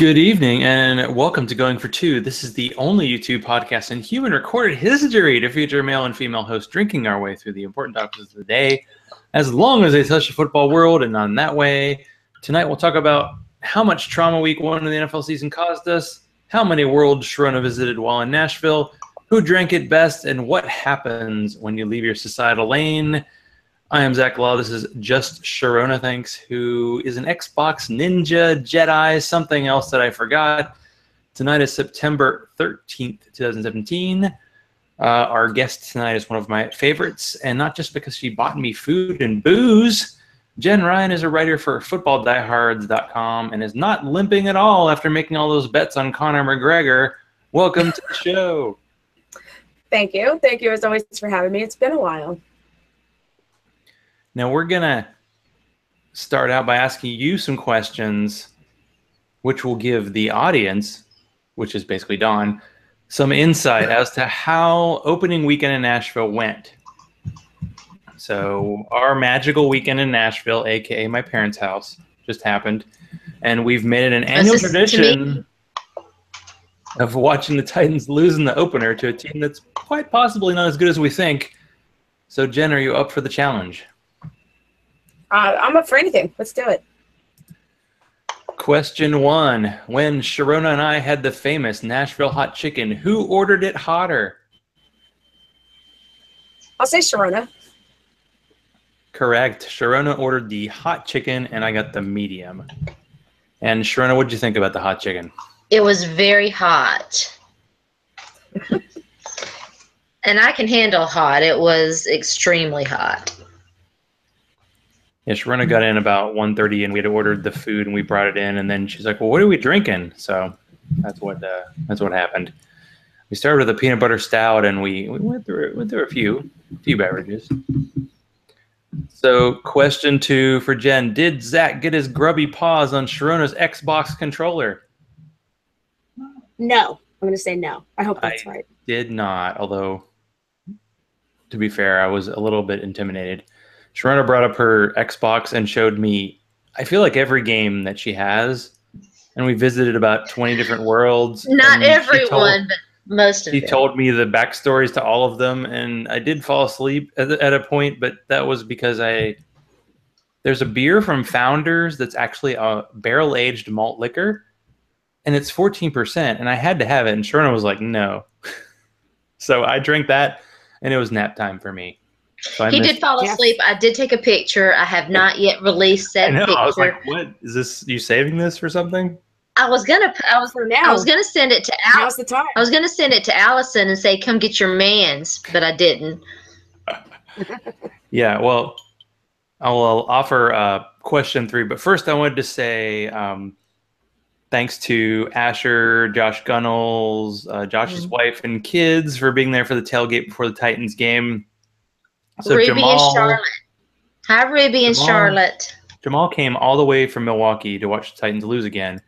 Good evening and welcome to Going for Two. This is the only YouTube podcast in human recorded history to feature male and female hosts drinking our way through the important topics of the day, as long as they touch the football world and not in that way. Tonight we'll talk about how much trauma week one of the NFL season caused us, how many worlds Sharona visited while in Nashville, who drank it best, and what happens when you leave your societal lane. I am Zach Law. This is Just Sharona, thanks, who is an Xbox Ninja Jedi, something else that I forgot. Tonight is September 13th, 2017. Our guest tonight is one of my favorites, and not just because she bought me food and booze. Jen Ryan is a writer for FootballDiehards.com and is not limping at all after making all those bets on Conor McGregor. Welcome to the show. Thank you. Thank you, as always, for having me. It's been a while. Now we're going to start out by asking you some questions, which will give the audience, which is basically Dawn, some insight as to how opening weekend in Nashville went. So our magical weekend in Nashville, a.k.a. my parents' house, just happened. And we've made it an annual tradition of watching the Titans lose in the opener to a team that's quite possibly not as good as we think. So, Jen, are you up for the challenge? I'm up for anything. Let's do it. Question one. When Sharona and I had the famous Nashville hot chicken, who ordered it hotter? I'll say Sharona. Correct. Sharona ordered the hot chicken, and I got the medium. And Sharona, what did you think about the hot chicken? It was very hot. And I can handle hot. It was extremely hot. Yeah, Sharona got in about 1:30, and we had ordered the food, and we brought it in, and then she's like, "Well, what are we drinking?" So that's what happened. We started with a peanut butter stout, and we went through a few beverages. So, question two for Jen: did Zach get his grubby paws on Sharona's Xbox controller? No, I'm going to say no. I hope that's right. Did not, although to be fair, I was a little bit intimidated. Sharona brought up her Xbox and showed me, I feel like every game that she has, and we visited about 20 different worlds. Not everyone, but most of them. She told me the backstories to all of them, and I did fall asleep at a point, but that was because there's a beer from Founders that's actually a barrel-aged malt liquor, and it's 14%, and I had to have it, and Sharona was like, no. So I drank that, and it was nap time for me. So he did fall asleep. I did take a picture. I have not yet released that picture. I was like, "What is this? You saving this for something?" I was gonna send it to Al. Now's the time. I was gonna send it to Allison and say, "Come get your mans," but I didn't. Yeah, well, I'll offer question three, but first I wanted to say thanks to Asher, Josh Gunnels, Josh's wife and kids for being there for the tailgate before the Titans game. So Ruby and Charlotte. Hi, Ruby and Charlotte. Jamal came all the way from Milwaukee to watch the Titans lose again.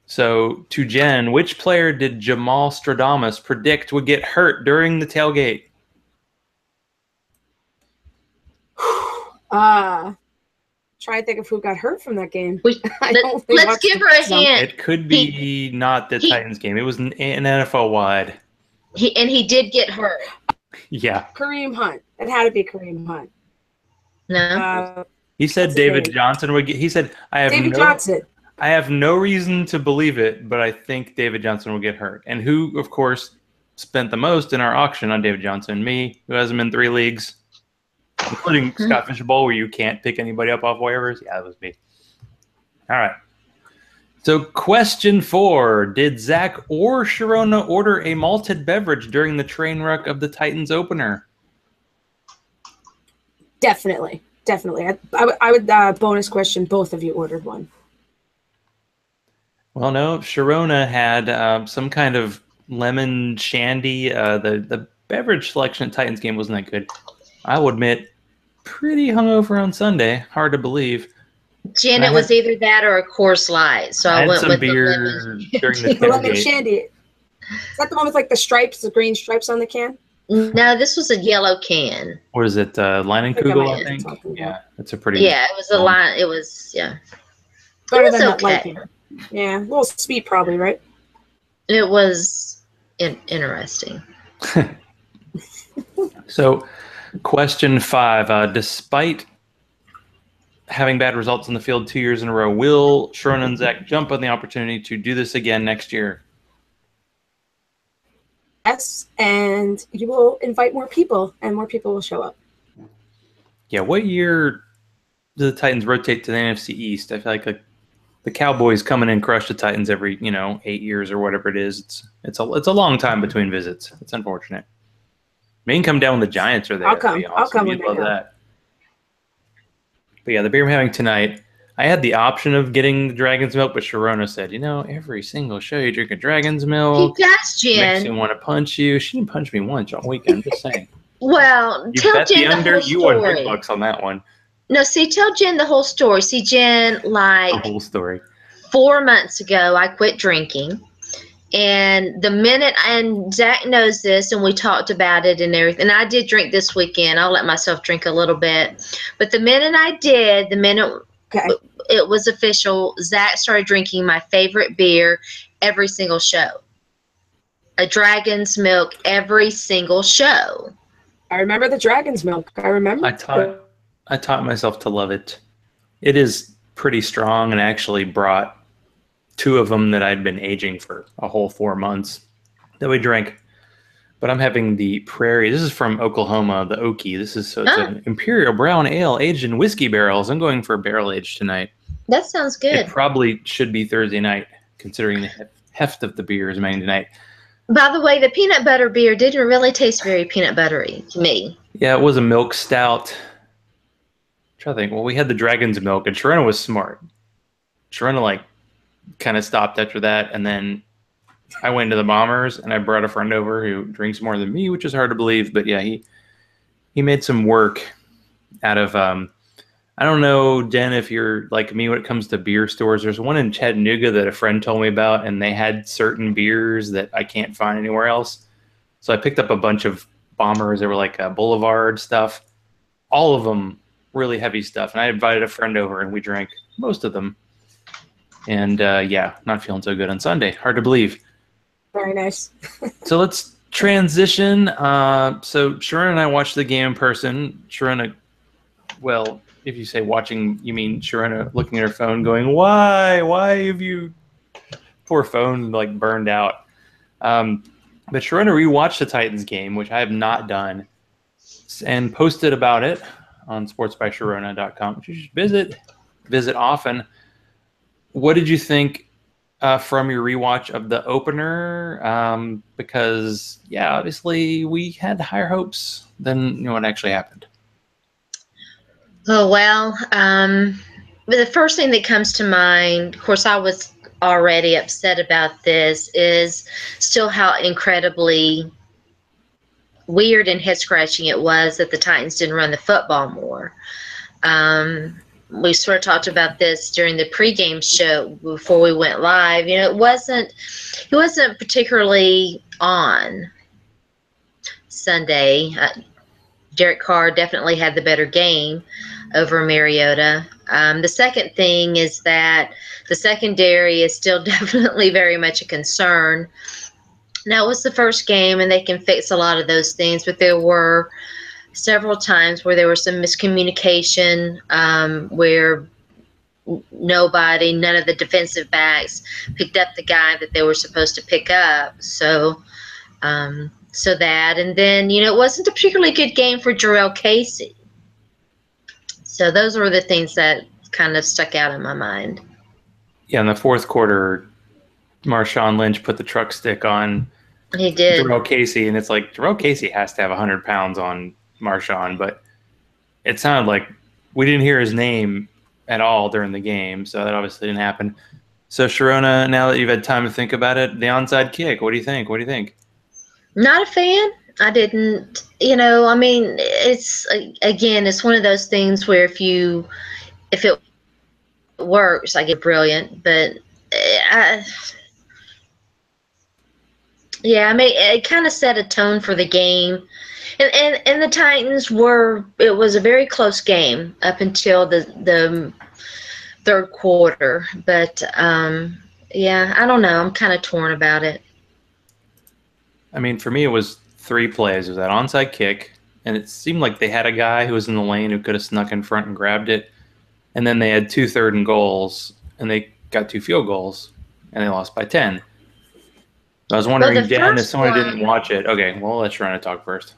So, to Jen, which player did Jamal Stradamus predict would get hurt during the tailgate? Try to think of who got hurt from that game. Let's give her a hint. It could be not the Titans game. It was an NFL wide. He did get hurt. Yeah. Kareem Hunt. It had to be Kareem Hunt. No. He said David Johnson would get. He said, I have no reason to believe it, but I think David Johnson will get hurt. And who, of course, spent the most in our auction on David Johnson? Me, who has him in 3 leagues, including Scott Fisher Bowl, where you can't pick anybody up off waivers. Yeah, that was me. All right. So question four, did Zach or Sharona order a malted beverage during the train wreck of the Titans opener? Definitely. I would bonus question, both of you ordered one. Well, no, Sharona had some kind of lemon shandy. The beverage selection at Titans game wasn't that good. I will admit, pretty hungover on Sunday. Hard to believe. Jen, it was either that or a Coors Light, so I went with beer the during the lemon shandy. Is that the one with like the stripes, the green stripes on the can? No, this was a yellow can. What is it? Leinenkugel, I think. Yeah, it's a pretty. Yeah, it was a line. It was Better it was than okay. Yeah, a little sweet probably, right? It was interesting. So, question 5. Despite having bad results in the field 2 years in a row, will Sharona and Zach jump on the opportunity to do this again next year? Yes, and you will invite more people, and more people will show up. Yeah, what year do the Titans rotate to the NFC East? I feel like the Cowboys come in and crush the Titans every 8 years or whatever it is. It's a long time between visits. It's unfortunate. Maybe you can come down when the Giants are there. I'll come. That'd be I'll awesome. come You'd when love they're that. But yeah, the beer I'm having tonight, I had the option of getting the Dragon's Milk, but Sharona said, every single show you drink a Dragon's He Milk. does, Makes me Jen. want to punch you. She didn't punch me once all weekend. I'm just saying. Well, You tell bet Jen the the under. whole You won big story. bucks on that one. No, see, tell Jen the whole story. See, Jen, The like whole story. 4 months ago, I quit drinking. And the minute, and Zach knows this, and we talked about it and everything. And I did drink this weekend. I'll let myself drink a little bit. But the minute I did, the minute Okay. it was official, Zach started drinking my favorite beer every single show. A Dragon's Milk every single show. I remember the Dragon's Milk. I remember. I taught myself to love it. It is pretty strong, and I actually brought 2 of them that I'd been aging for a whole 4 months that we drank. But I'm having the Prairie. This is from Oklahoma, the Okie. It's an Imperial Brown Ale aged in whiskey barrels. I'm going for a barrel age tonight. That sounds good. It probably should be Thursday night, considering the heft of the beer is made tonight. By the way, the peanut butter beer didn't really taste very peanut buttery to me. Yeah, it was a milk stout. I'm trying to think. Well, we had the Dragon's Milk, and Sharona was smart. Sharona, kind of stopped after that, and then I went to the Bombers, and I brought a friend over who drinks more than me, which is hard to believe. But yeah, he made some work out of I don't know, Den, if you're like me when it comes to beer stores. There's one in Chattanooga that a friend told me about, and they had certain beers that I can't find anywhere else. So I picked up a bunch of Bombers. They were like Boulevard stuff. All of them really heavy stuff. And I invited a friend over, and we drank most of them. And yeah, not feeling so good on Sunday. Hard to believe. Very nice. So let's transition. So Sharona and I watched the game in person. Sharona, well, if you say watching, you mean Sharona looking at her phone going, why have you, poor phone, burned out. But Sharona rewatched the Titans game, which I have not done, and posted about it on sportsbysharona.com, which you should visit often. What did you think from your rewatch of the opener? Because, yeah, obviously we had higher hopes than what actually happened. Oh, well, the first thing that comes to mind, of course, I was already upset about this, is still how incredibly weird and head-scratching it was that the Titans didn't run the football more. We sort of talked about this during the pregame show before we went live. It wasn't particularly on Sunday. Derek Carr definitely had the better game over Mariota. The second thing is that the secondary is still definitely very much a concern. Now, it was the first game, and they can fix a lot of those things, but there were several times where there was some miscommunication, where none of the defensive backs picked up the guy that they were supposed to pick up. So that, and then, it wasn't a particularly good game for Jarrell Casey. So those were the things that kind of stuck out in my mind. Yeah, in the fourth quarter, Marshawn Lynch put the truck stick on He did. Jarrell Casey, and it's like Jarrell Casey has to have 100 pounds on Marshawn, but it sounded like we didn't hear his name at all during the game, so that obviously didn't happen. So, Sharona, now that you've had time to think about it, the onside kick, what do you think? Not a fan. I didn't, it's one of those things where if it works, I get brilliant, but it kind of set a tone for the game. And the Titans it was a very close game up until the third quarter, but Yeah, I don't know. I'm kind of torn about it. I mean, for me, it was 3 plays. It was that onside kick, and it seemed like they had a guy who was in the lane who could have snuck in front and grabbed it. And then they had 2 third and goals, and they got 2 field goals, and they lost by 10. I was Well, wondering, the Jen, as first someone who didn't one, watch it. Okay, well, let's try to talk first.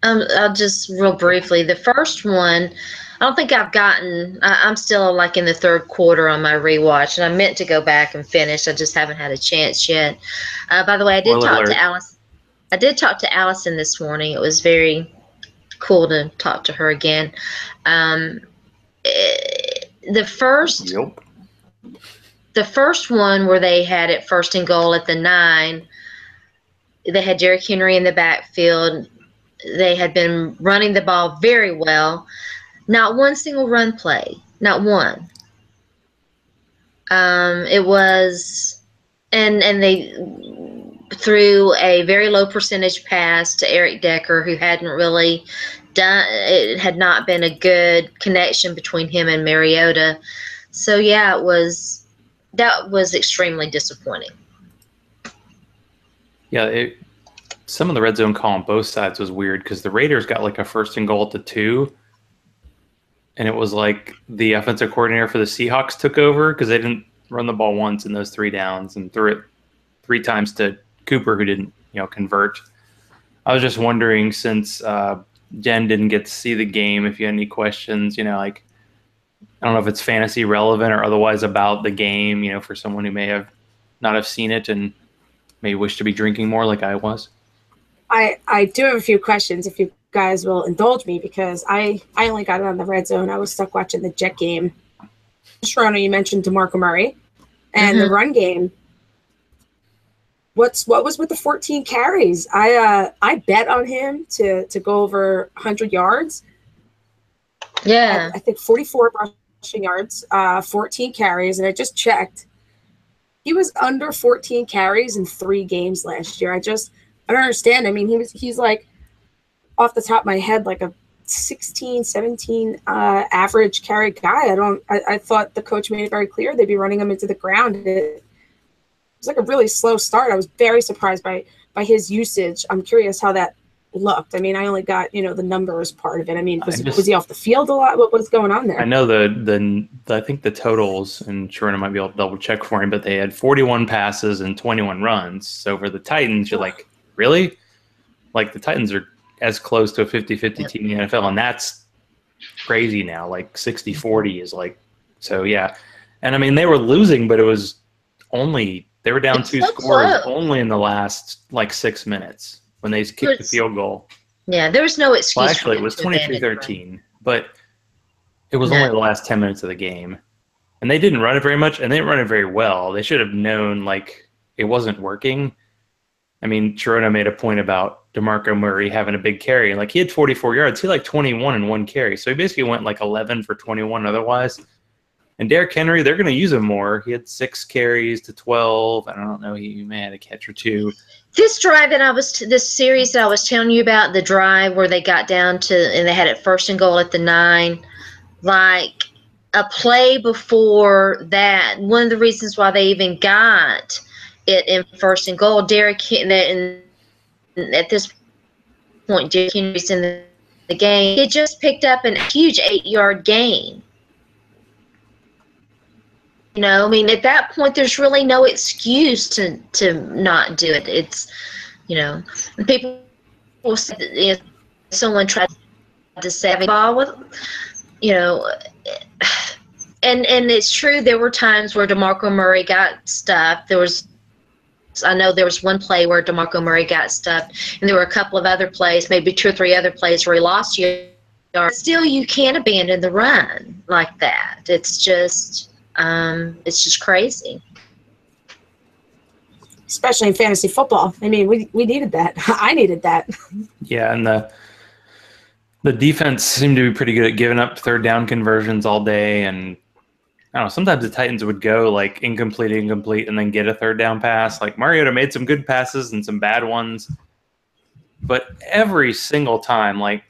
I'll just real briefly. The first one, I don't think I've gotten. I'm still like in the third quarter on my rewatch, and I meant to go back and finish. I just haven't had a chance yet. By the way, I did Spoiler talk to alert. Alice. I did talk to Allison this morning. It was very cool to talk to her again. The first Yep. the first one where they had it first and goal at the 9, they had Derrick Henry in the backfield. They had been running the ball very well. Not one single run play. Not one. It was, and they threw a very low percentage pass to Eric Decker, who hadn't really done. It had not been a good connection between him and Mariota. So yeah, that was extremely disappointing. Yeah, some of the red zone call on both sides was weird because the Raiders got like a first and goal at the 2, and it was like the offensive coordinator for the Seahawks took over because they didn't run the ball once in those 3 downs and threw it 3 times to Cooper, who didn't convert. I was just wondering, since Jen didn't get to see the game, if you had any questions, like, I don't know if it's fantasy relevant or otherwise about the game, for someone who may have not have seen it and may wish to be drinking more like I was. I do have a few questions if you guys will indulge me, because I only got it on the red zone. I was stuck watching the Jet game. Sharona, you mentioned DeMarco Murray and the run game. What was with the 14 carries? I bet on him to go over 100 yards. Yeah. I think 44 rushing yards, 14 carries, and I just checked. He was under 14 carries in 3 games last year. I don't understand. I mean, he's like, off the top of my head, like a 16, 17 average carry guy. I thought the coach made it very clear they'd be running him into the ground. It was like a really slow start. I was very surprised by his usage. I'm curious how that looked. I mean, I only got, the numbers part of it. I mean, was he off the field a lot? What's going on there? I know I think the totals, and Sharona might be able to double check for him, but they had 41 passes and 21 runs. So for the Titans, you're like, really? Like, the Titans are as close to a 50-50 team in the NFL, and that's crazy now. Like 60-40 is like, so yeah. And I mean, they were losing, but it was only, they were down 2 scores only in the last like 6 minutes when they kicked the field goal. Yeah, there was no excuse. Well, actually, it was 23-13, but it was only the last 10 minutes of the game. And they didn't run it very much, and they didn't run it very well. They should have known, like, it wasn't working. I mean, Sharona made a point about DeMarco Murray having a big carry. Like, he had 44 yards. He had like 21 in 1 carry. So he basically went like 11 for 21 otherwise. And Derrick Henry, they're going to use him more. He had 6 carries to 12. I don't know. He may have had a catch or 2. This drive this series that I was telling you about, the drive where they got down to, and they had it first and goal at the 9, like a play before that, one of the reasons why they even got it in first and goal, Derrick, and at this point, Derrick Henry's in the game. He just picked up a huge 8-yard gain. I mean, at that point, there's really no excuse to not do it. It's, people will say, someone tried to say ball with, and it's true. There were times where DeMarco Murray got stuffed. I know there was one play where DeMarco Murray got stuffed, and there were a couple of other plays, maybe 2 or 3 other plays where he lost yards. Still, you can't abandon the run like that. It's just crazy. Especially in fantasy football. I mean, we needed that. I needed that. Yeah, and the defense seemed to be pretty good at giving up third down conversions all day, and I don't know, sometimes the Titans would go like incomplete, and then get a third down pass. Like, Mariota made some good passes and some bad ones, but every single time, like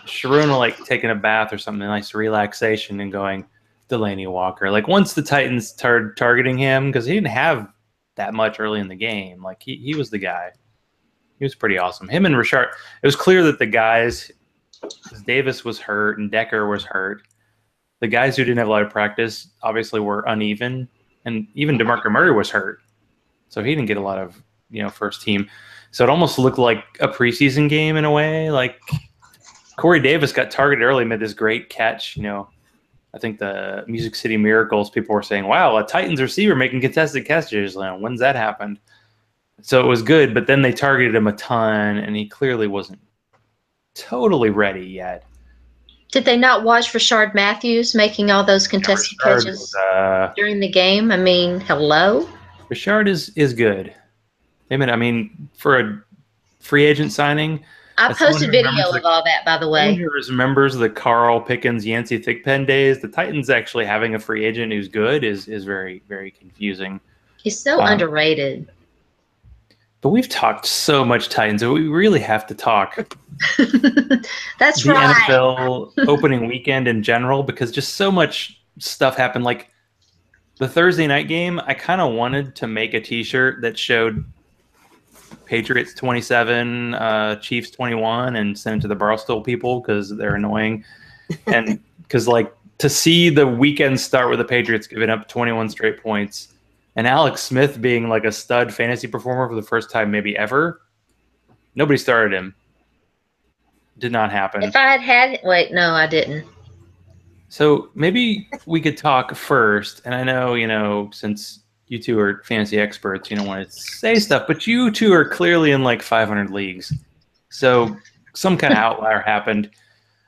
Sharona, like taking a bath or something, nice relaxation and going, Delaney Walker. Like once the Titans started targeting him, because he didn't have that much early in the game. Like he was the guy. He was pretty awesome. Him and Richard. It was clear that the guys, because Davis was hurt and Decker was hurt, the guys who didn't have a lot of practice obviously were uneven, and even DeMarco Murray was hurt, so he didn't get a lot of first team. So it almost looked like a preseason game in a way. Like Corey Davis got targeted early, made this great catch. I think the Music City Miracles people were saying, "Wow, a Titans receiver making contested catches. When's that happened?" So it was good, but then they targeted him a ton, and he clearly wasn't totally ready yet. Did they not watch Rashard Matthews making all those contested catches during the game? I mean, hello? Rashard is good. I mean, for a free agent signing, I posted video of all that, by the way. Who remembers the Carl Pickens, Yancey Thigpen days? The Titans actually having a free agent who's good is very, very confusing. He's so underrated. But we've talked so much Titans, so we really have to talk. That's the right. NFL opening weekend in general, because just so much stuff happened. Like the Thursday night game, I kind of wanted to make a T-shirt that showed Patriots 27, Chiefs 21, and send it to the Barstool people because they're annoying. And because to see the weekend start with the Patriots giving up 21 straight points, and Alex Smith being like a stud fantasy performer for the first time maybe ever. Nobody started him. Did not happen. If I had wait, no, I didn't. So maybe we could talk first. And I know, since you two are fantasy experts, you don't want to say stuff, but you two are clearly in 500 leagues. So some kind of outlier happened.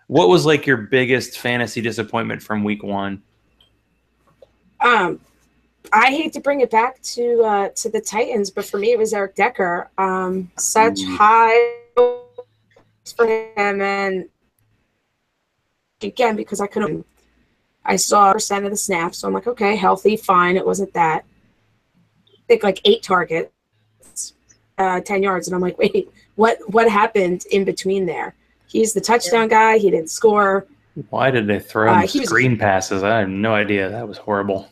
What was your biggest fantasy disappointment from week one? I hate to bring it back to the Titans, but for me it was Eric Decker. Such high for him, and again because I saw % of the snaps, so I'm like, okay, healthy, fine. It wasn't that. I think 8 targets, 10 yards, and I'm like, wait, what happened in between there? He's the touchdown guy. He didn't score. Why did they throw him screen passes? I have no idea. That was horrible.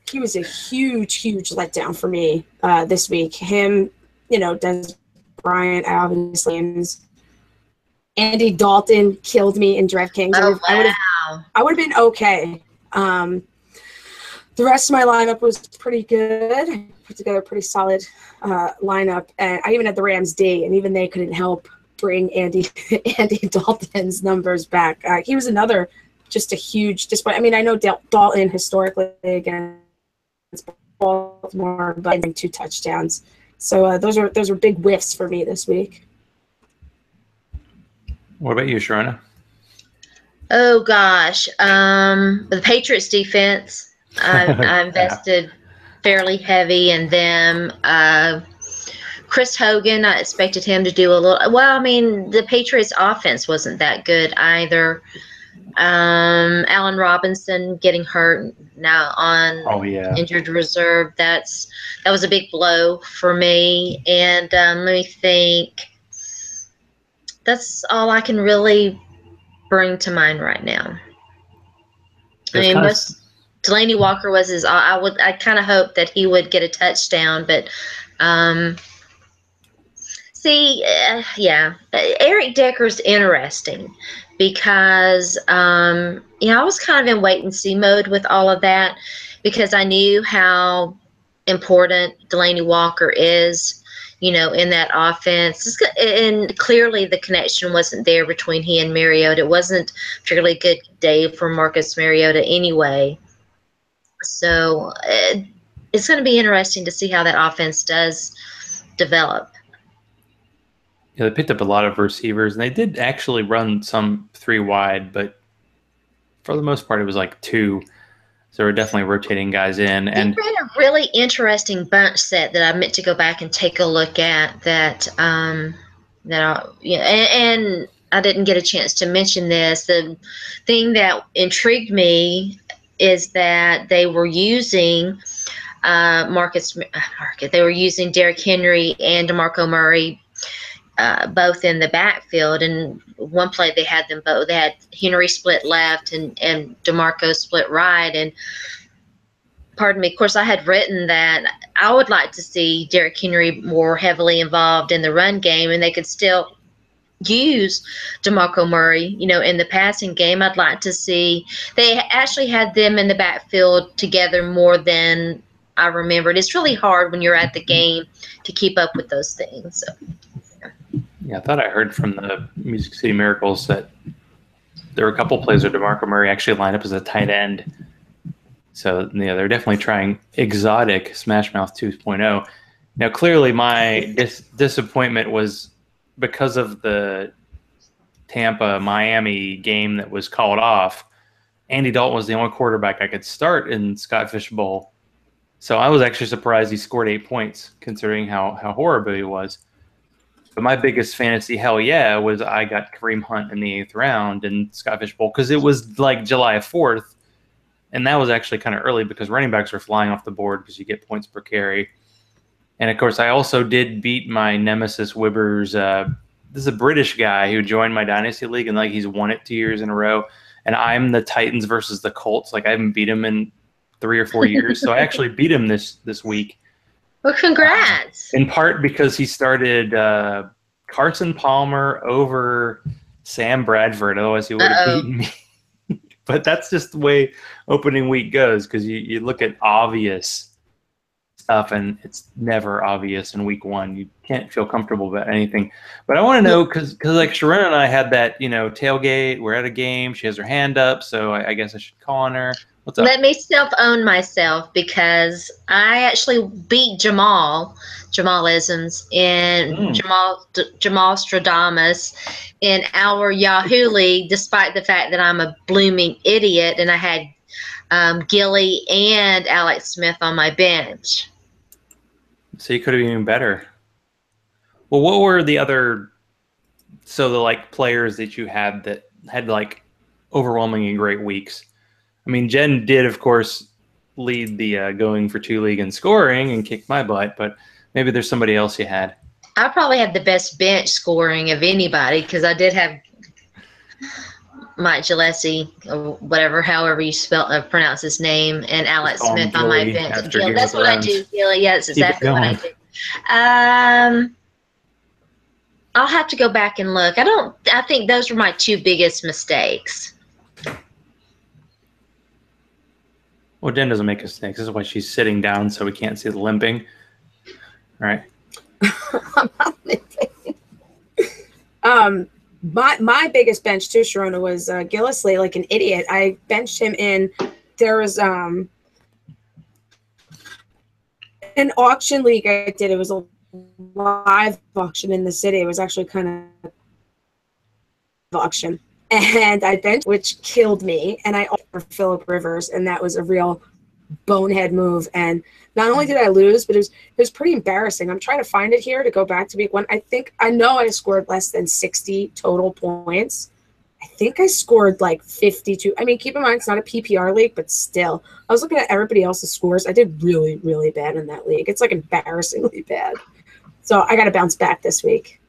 He was a huge letdown for me this week. Him, Des Bryant, obviously, and Andy Dalton killed me in DraftKings. Oh, wow. I would have been okay. The rest of my lineup was pretty good. I put together a pretty solid lineup, and I even had the Rams D, and even they couldn't help bring Andy Dalton's numbers back. He was another just a huge disappointment. I mean, I know Dalton historically against Baltimore, but 2 touchdowns. So those are big whiffs for me this week. What about you, Sharona? Oh gosh, the Patriots defense. I invested fairly heavy in them. Chris Hogan, I expected him to do a little. Well, I mean, the Patriots offense wasn't that good either. Allen Robinson getting hurt now on injured reserve. That was a big blow for me. And let me think. That's all I can really bring to mind right now. I mean, Delaney Walker was his. I kind of hoped that he would get a touchdown, but Eric Decker's interesting because I was kind of in wait and see mode with all of that because I knew how important Delaney Walker is, in that offense. And clearly the connection wasn't there between he and Mariota. It wasn't a particularly good day for Marcus Mariota anyway. So it's going to be interesting to see how that offense does develop. Yeah, they picked up a lot of receivers, and they did actually run some 3 wide, but for the most part, it was 2. So we're definitely rotating guys in. And they ran a really interesting bunch set that I meant to go back and take a look at. And I didn't get a chance to mention this. The thing that intrigued me is that they were using they were using Derrick Henry and DeMarco Murray both in the backfield. And one play they had them both. They had Henry split left and DeMarco split right. And pardon me, of course, I had written that I would like to see Derrick Henry more heavily involved in the run game, and they could still use DeMarco Murray, in the passing game. I'd like to see they actually had them in the backfield together more than I remembered. It's really hard when you're at the game to keep up with those things. So. Yeah, I thought I heard from the Music City Miracles that there were a couple plays where DeMarco Murray actually lined up as a tight end. So, they're definitely trying exotic Smash Mouth 2.0. Now, clearly my disappointment was because of the Tampa-Miami game that was called off. Andy Dalton was the only quarterback I could start in Scott Fish Bowl. So I was actually surprised he scored 8 points, considering how horrible he was. But my biggest fantasy hell yeah was I got Kareem Hunt in the 8th round in Scott Fish Bowl because it was like July 4th. And that was actually kind of early because running backs were flying off the board because you get points per carry. And, of course, I also did beat my nemesis Wibbers. This is a British guy who joined my Dynasty League, and, he's won it 2 years in a row. And I'm the Titans versus the Colts. I haven't beat him in 3 or 4 years. So I actually beat him this week. Well, congrats. In part because he started Carson Palmer over Sam Bradford. Otherwise, he would have beaten me. But that's just the way opening week goes because you look at obvious stuff and it's never obvious in week one. You can't feel comfortable about anything. But I want to know because Sharona and I had that, tailgate. We're at a game. She has her hand up. So I guess I should call on her. What's up? Let me self-own myself because I actually beat Jamalisms in Jamal Stradamus in our Yahoo League, despite the fact that I'm a blooming idiot and I had Gilly and Alex Smith on my bench. So you could have been even better. Well, what were the other players that you had that had overwhelmingly great weeks? I mean, Jen did, of course, lead the going for 2 league in scoring and kicked my butt, but maybe there's somebody else you had. I probably had the best bench scoring of anybody because I did have Mike Gillespie, or however you pronounce his name, and Alex Smith on my bench. Gil, that's what I do, Gilly. Yeah, that's exactly what I do. I'll have to go back and look. I think those were my 2 biggest mistakes. Well, Jen doesn't make mistakes. This is why she's sitting down so we can't see the limping. All right. I'm not limping. My biggest bench too, Sharona, was Gillisley, like an idiot. I benched him in. There was an auction league I did. It was a live auction in the city. It was actually kind of auction. And I benched, which killed me. And I offered Phillip Rivers, and that was a real bonehead move. And not only did I lose, but it was pretty embarrassing. I'm trying to find it here to go back to week 1. I know I scored less than 60 total points. I think I scored 52. I mean, keep in mind, it's not a PPR league, but still. I was looking at everybody else's scores. I did really, really bad in that league. It's embarrassingly bad. So I got to bounce back this week.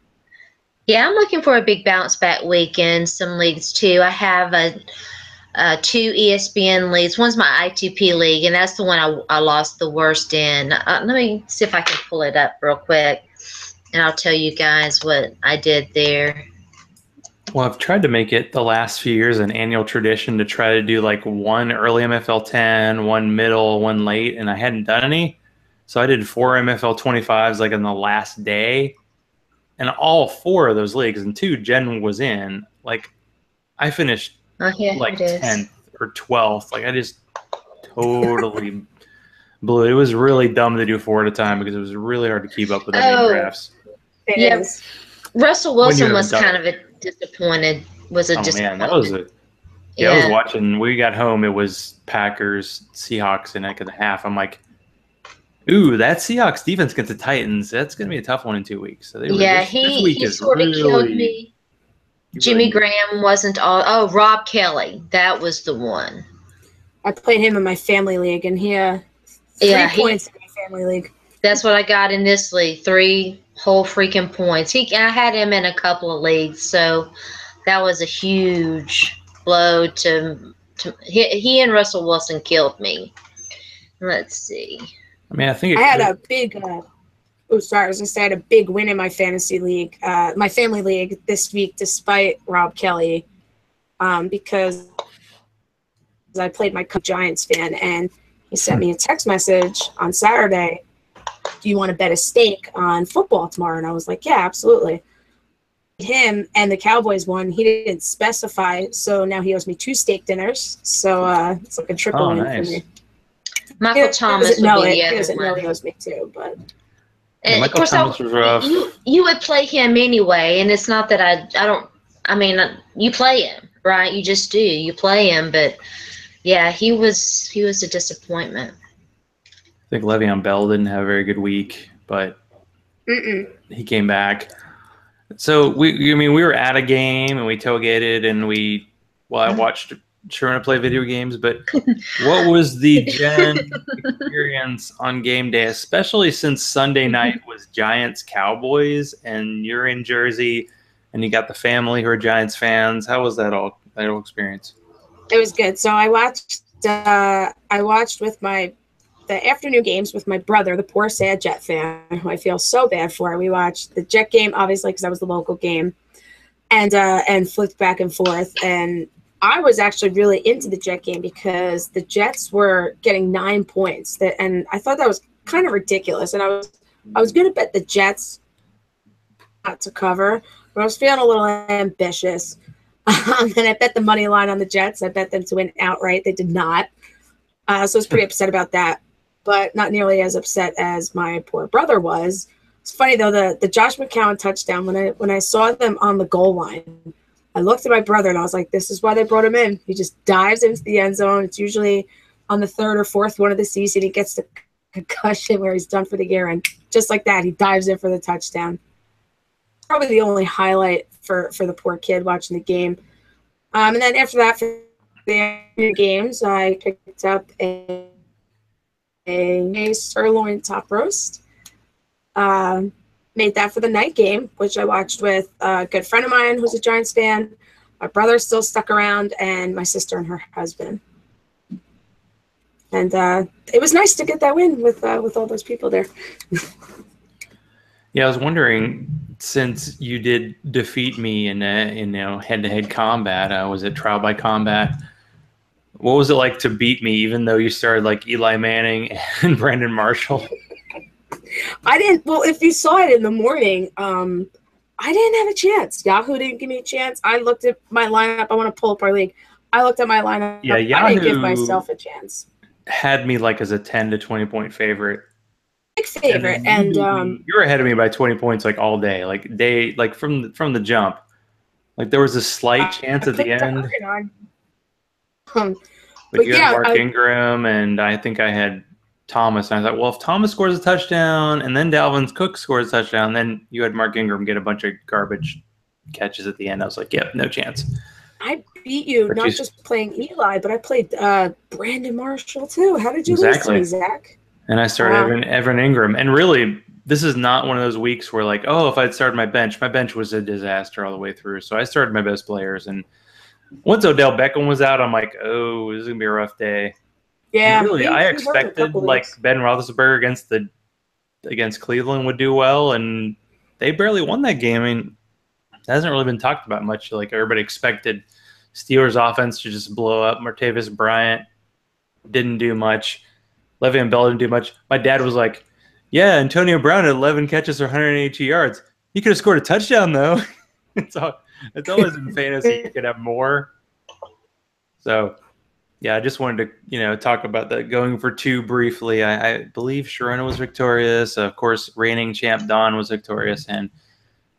Yeah, I'm looking for a big bounce back week in some leagues too. I have 2 ESPN leagues. One's my ITP league, and that's the one I lost the worst in. Let me see if I can pull it up real quick, and I'll tell you guys what I did there. Well, I've tried to make it the last few years an annual tradition to try to do 1 early MFL 10, 1 middle, 1 late, and I hadn't done any. So I did 4 MFL 25s in the last day. And all 4 of those leagues, and 2 Jen was in, I finished 10th or 12th. I just totally blew it. It was really dumb to do 4 at a time because it was really hard to keep up with any drafts. Yes. Russell Wilson was kind of disappointed. Man, that was it. Yeah, I was watching. We got home. It was Packers, Seahawks in the half. I'm like, ooh, that Seahawks defense against the Titans, that's going to be a tough one in 2 weeks. So he sort of killed me. Jimmy Graham wasn't all. Oh, Rob Kelly. That was the one. I played him in my family league, and he 3 points in my family league. That's what I got in this league. 3 whole freaking points. I had him in a couple of leagues, so that was a huge blow to he and Russell Wilson killed me. Let's see. I mean, I think I had a big oh, sorry, I was gonna say I had a big win in my fantasy league, my family league this week, despite Rob Kelly, because I played my Giants fan, and he sent me a text message on Saturday. Do you want to bet a stake on football tomorrow? And I was like, yeah, absolutely. Him and the Cowboys won. He didn't specify, so now he owes me 2 steak dinners. So it's like a triple win for me. Michael Thomas would be the other one. He doesn't know he owes me 2, but. And of course, Thomas was rough. You would play him anyway, and it's not that I don't. I mean, you play him, right? You just do. You play him, but yeah, he was a disappointment. I think Le'Veon Bell didn't have a very good week, but he came back. So we were at a game and we tailgated and I watched Sharona play video games. But what was the Jen experience on game day, especially since Sunday night was Giants Cowboys and you're in Jersey and you got the family who are Giants fans? How was that whole experience? It was good. So I watched with the afternoon games with my brother, the poor sad Jet fan, who I feel so bad for. We watched the Jet game, obviously, because that was the local game, and flipped back and forth. And I was actually really into the Jet game because the Jets were getting 9 points, and I thought that was kind of ridiculous. And I was going to bet the Jets not to cover, but I was feeling a little ambitious. And I bet the money line on the Jets. I bet them to win outright. They did not. So I was pretty upset about that, but not nearly as upset as my poor brother was. It's funny, though, the Josh McCown touchdown, when I saw them on the goal line, I looked at my brother and I was like, this is why they brought him in. He just dives into the end zone. It's usually on the 3rd or 4th one of the season. He gets the concussion where he's done for the year. And just like that, he dives in for the touchdown. Probably the only highlight for the poor kid watching the game. And then after that, for the games, I picked up a sirloin top roast. Made that for the night game, which I watched with a good friend of mine who's a Giants fan. My brother still stuck around, and my sister and her husband. And it was nice to get that win with all those people there. Yeah, I was wondering, since you did defeat me in head-to-head combat, was it trial by combat? What was it like to beat me, even though you started like Eli Manning and Brandon Marshall? I didn't. Well, if you saw it in the morning, I didn't have a chance. Yahoo didn't give me a chance. I looked at my lineup. I want to pull up our league. I looked at my lineup. Yeah, Yahoo I didn't give myself a chance. Had me like as a 10 to 20 point favorite. Big favorite, and you were ahead of me by 20 points like all day, like from the jump. Like there was a slight chance at the end. But you had Mark Ingram, and I think I had Thomas. And I thought, well, if Thomas scores a touchdown and then Dalvin Cook scores a touchdown, then you had Mark Ingram get a bunch of garbage catches at the end. I was like, yep, no chance. I beat you, not just playing Eli, but I played Brandon Marshall too. How did you lose to me, Zach? And I started Evan Ingram. And really, this is not one of those weeks where like, oh, if I'd started my bench was a disaster all the way through. So I started my best players. And once Odell Beckham was out, I'm like, oh, this is going to be a rough day. Yeah. And really, I expected like Ben Roethlisberger against Cleveland would do well. And they barely won that game. I mean, it hasn't really been talked about much. Like everybody expected Steelers offense to just blow up. Martavis Bryant didn't do much. Le'Veon Bell didn't do much. My dad was like, yeah, Antonio Brown had 11 catches for 182 yards. He could have scored a touchdown, though. It's always in fantasy you could have more. So, yeah, I just wanted to, talk about the going for 2 briefly. I believe Sharona was victorious. Of course, reigning champ Don was victorious. And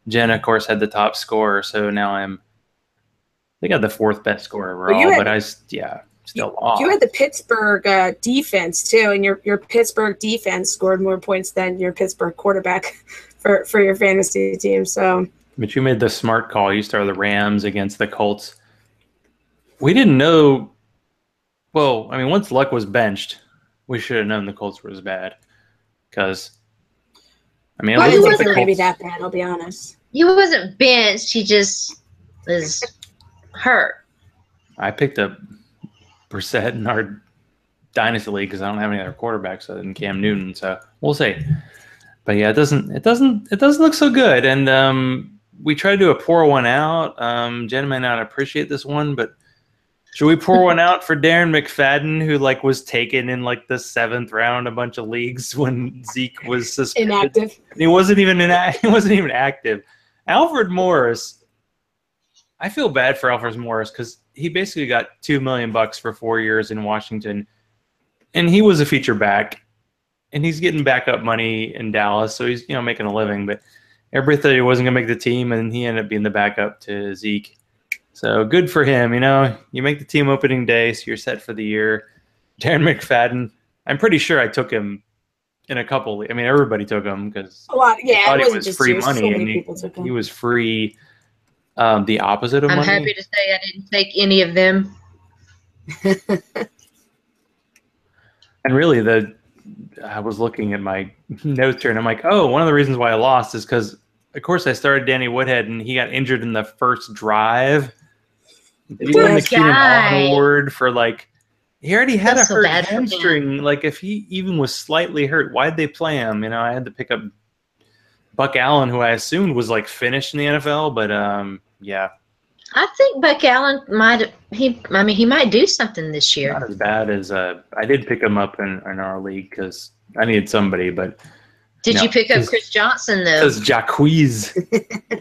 Jen, of course, had the top score. So now I got the 4th best score overall. Still lost. You had the Pittsburgh defense too, and your Pittsburgh defense scored more points than your Pittsburgh quarterback for your fantasy team. So, but you made the smart call. You started the Rams against the Colts. We didn't know. Well, I mean, once Luck was benched, we should have known the Colts were as bad because I mean, I it didn't looks think like they were the going to be Colts. that bad, I'll be honest. He wasn't benched. He just was hurt. I picked up Brissett in our dynasty league because I don't have any other quarterbacks other than Cam Newton. So we'll see. But yeah, it doesn't look so good. And we tried to do a pour one out. Jen may not appreciate this one, but should we pour one out for Darren McFadden, who was taken in the 7th round a bunch of leagues when Zeke was suspended? Inactive. He wasn't even active. Alfred Morris. I feel bad for Alfred Morris because he basically got $2 million for 4 years in Washington, and he was a feature back, and he's getting backup money in Dallas, so he's making a living. But everybody thought he wasn't gonna make the team, and he ended up being the backup to Zeke. So good for him. You make the team opening day, so you're set for the year. Darren McFadden. I'm pretty sure I took him in a couple. I mean, everybody took him because A lot. Yeah, thought it he wasn't was just free you. money, So many and people took him. he was free. The opposite of I'm money. happy to say I didn't take any of them. And really, I was looking at my notes here, and I'm like, oh, one of the reasons why I lost is because, of course, I started Danny Woodhead, and he got injured in the first drive. He won the This Keenan guy. Allen Award for he already had feel a so hurt bad for him. hamstring. If he even was slightly hurt, why'd they play him? I had to pick up Buck Allen, who I assumed was finished in the NFL, but yeah, I think Buck Allen he might do something this year. not as bad as I did pick him up in our league because I needed somebody, but. Did No, you pick up Chris Johnson though? Because Jacquees,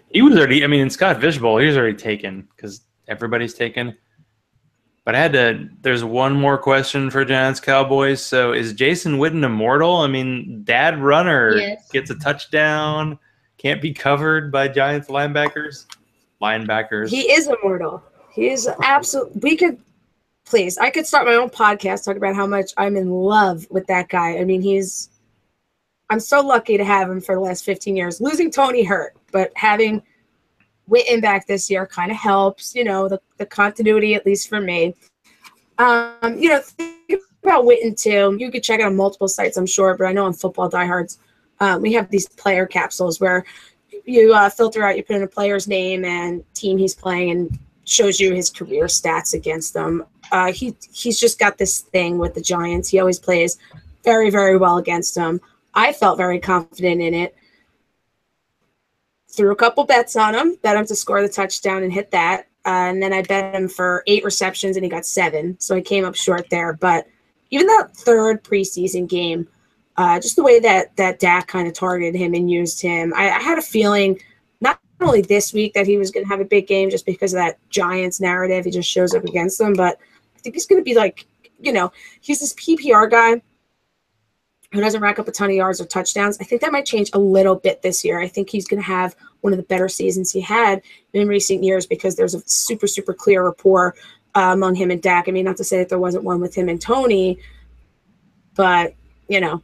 he was already. In Scott Fishbowl, he was already taken because everybody's taken. But I had to. There's one more question for Giants Cowboys. So is Jason Witten immortal? Dad runner gets a touchdown, can't be covered by Giants linebackers. He is immortal. He is absolute. I could start my own podcast talking about how much I'm in love with that guy. I'm so lucky to have him for the last 15 years. Losing Tony hurt, but having Witten back this year kind of helps, the continuity, at least for me. Think about Witten too. You could check it on multiple sites, I'm sure, but I know on Football Diehards, we have these player capsules where you filter out, you put in a player's name and team he's playing and shows you his career stats against them. He's just got this thing with the Giants. He always plays very, very well against them. I felt very confident in it. Threw a couple bets on him, bet him to score the touchdown and hit that. And then I bet him for 8 receptions and he got 7. So I came up short there. But even that third preseason game, just the way that Dak kind of targeted him and used him, I had a feeling not only this week that he was going to have a big game just because of that Giants narrative. He just shows up against them. But I think he's going to be he's this PPR guy who doesn't rack up a ton of yards or touchdowns. I think that might change a little bit this year. I think he's going to have one of the better seasons he had in recent years because there's a super, super clear rapport among him and Dak. Not to say that there wasn't one with him and Tony, but, he had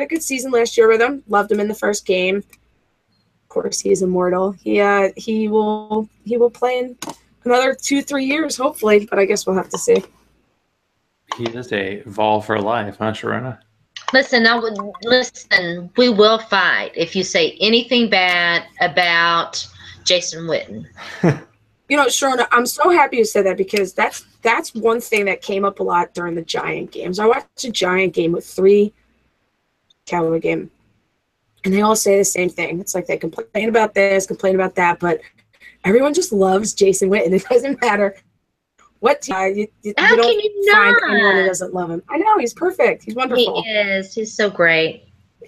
a good season last year with him. Loved him in the first game. Of course, he is immortal. He will play in another 2-3 years, hopefully, but I guess we'll have to see. He is a Vol for life, huh, Sharona? Listen, we will fight if you say anything bad about Jason Witten. Sharona, I'm so happy you said that because that's one thing that came up a lot during the Giant games. I watched a Giant game with 3 Cowboy game, and they all say the same thing. It's like they complain about this, complain about that, but everyone just loves Jason Witten. It doesn't matter what you don't find anyone who doesn't love him. I know, he's perfect. He's wonderful. He is. He's so great.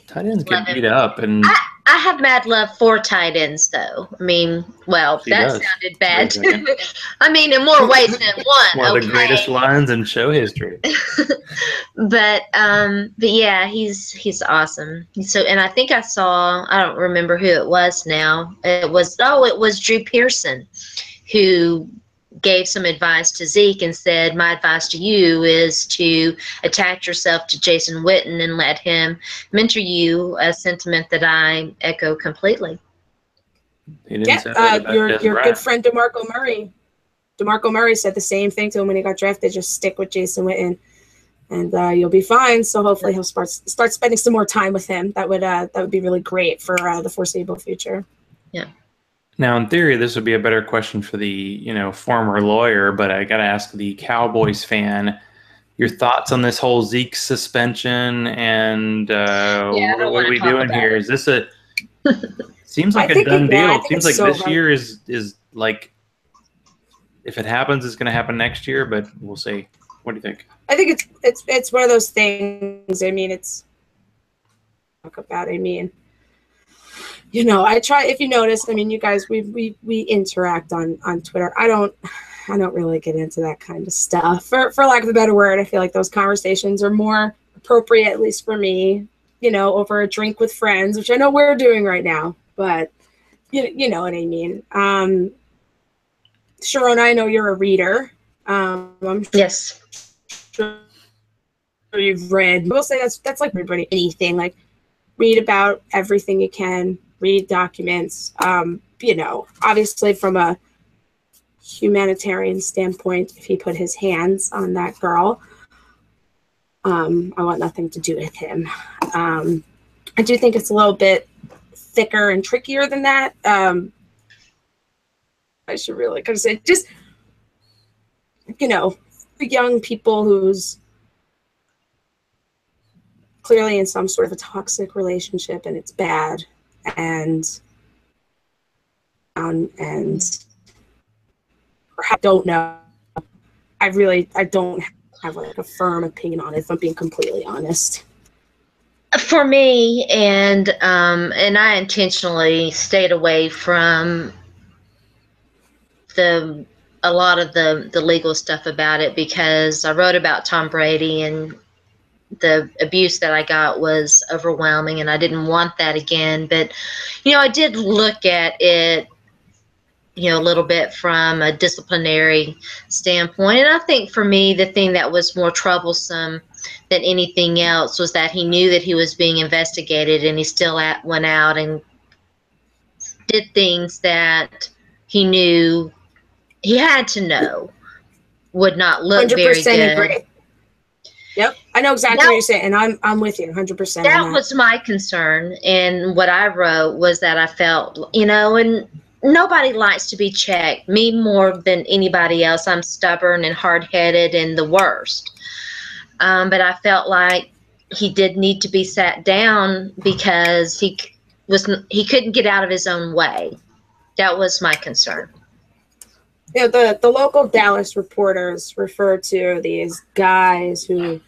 Tight ends get beat up, and I have mad love for tight ends, though. Sounded bad. In more ways than one. One of the greatest lines in show history. but yeah, he's awesome. So, and I think I don't remember who it was now. It was Drew Pearson, who gave some advice to Zeke and said, my advice to you is to attach yourself to Jason Witten and let him mentor you, a sentiment that I echo completely. Your good friend DeMarco Murray said the same thing to him when he got drafted, just stick with Jason Witten. and you'll be fine. So hopefully he'll start spending some more time with him. That would be really great for the foreseeable future. Yeah. Now, in theory, this would be a better question for the former lawyer, but I got to ask the Cowboys fan your thoughts on this whole Zeke suspension and what are we doing here? Is this a seems like a done deal? It seems like this year is like if it happens, it's going to happen next year, but we'll see. What do you think? I think it's one of those things. I mean, it's talk about. I mean, I try. If you notice, I mean, you guys, we interact on Twitter. I don't really get into that kind of stuff. For lack of a better word, I feel like those conversations are more appropriate, at least for me. Over a drink with friends, which I know we're doing right now. But you know what I mean. Sharona, I know you're a reader. Yes. Sure you've read. We'll say that's like everybody. Anything like read about everything you can. Read documents. Obviously from a humanitarian standpoint, if he put his hands on that girl, I want nothing to do with him. I do think it's a little bit thicker and trickier than that. I should really kind of say just, for young people who's clearly in some sort of a toxic relationship and it's bad and I don't know. I don't have like a firm opinion on it, if I'm being completely honest. For me, and I intentionally stayed away from a lot of the legal stuff about it because I wrote about Tom Brady and the abuse that I got was overwhelming and I didn't want that again. But, I did look at it, a little bit from a disciplinary standpoint. And I think for me, the thing that was more troublesome than anything else was that he knew that he was being investigated and he still went out and did things that he knew he had to know would not look very good. Agree. Yep, I know exactly what you're saying, and I'm with you 100%. That was my concern, and what I wrote was that I felt, and nobody likes to be checked. Me more than anybody else. I'm stubborn and hard-headed and the worst. But I felt like he did need to be sat down because he couldn't get out of his own way. That was my concern. The local Dallas reporters refer to these guys who